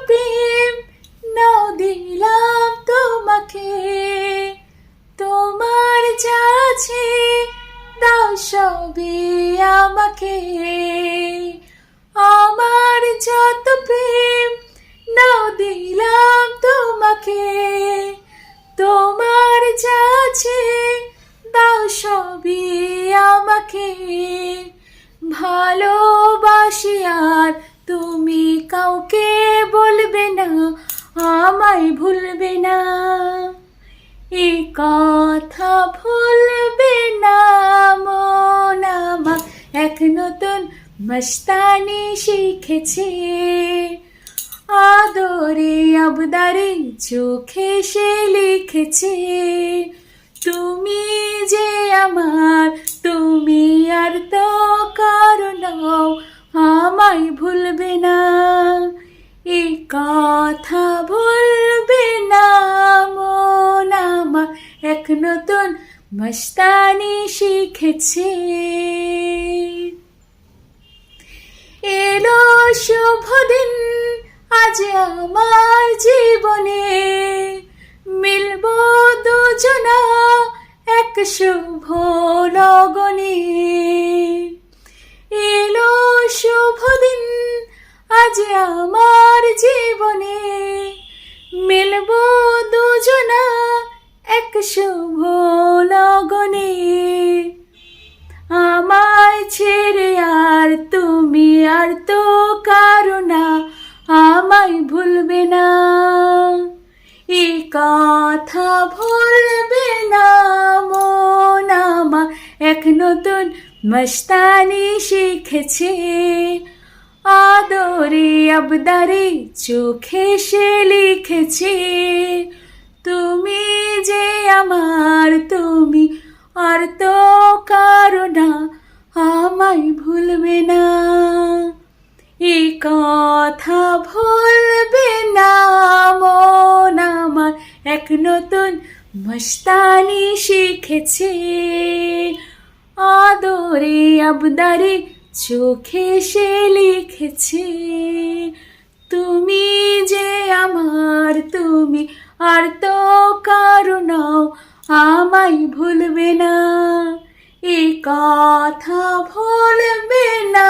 প্রেম নাও দিলাম তোমাকে, তোমার যা আছে দাও সবই আমাকে। আমার যত প্রেম নাও দিলাম তোমাকে, তোমার যা আছে দাও সবই আমাকে। ভালোবাসি আর তুমি কাউকে বলবে না, আমায় ভুলবে না, এই কথা ভুলবে না মন আমার। এক নতুন মস্তানি শিখেছে, আদরে আবদারে চোখে সে লিখেছে। তুমি যে আমার, তুমি আর তো কারো নও, আমায় ভুলবে না, এই কথা ভুলবে না মন আমার। এক নতুন মস্তানি শিখেছে। এলো শুভ দিন আজ আমার জীবনে, মিলব দুজনা এক শুভ লগনে। এলো শুভ দিন আজ আমার জীবনে, মিলব দুজনা এক শুভ লগনে। আমায় ছেড়ে আর তুমি আর তো কারো না, আমায় ভুলবে না, এই কথা ভুলবে না মন আমার। এক নতুন মস্তানি শিখেছে, আদরে আবদারে চোখে সে লিখেছে। তুমি যে আমার, তুমি আর তো কারো না, আমায় ভুলবে না, এই কথা ভুলবে না মন আমার। এক নতুন মস্তানি শিখেছে, আদরে আবদারে চোখে সে লিখেছে। তুমি যে আমার, তুমি আর তো কারো নও, আমায় ভুলবে না, এই কথা ভুলবে না।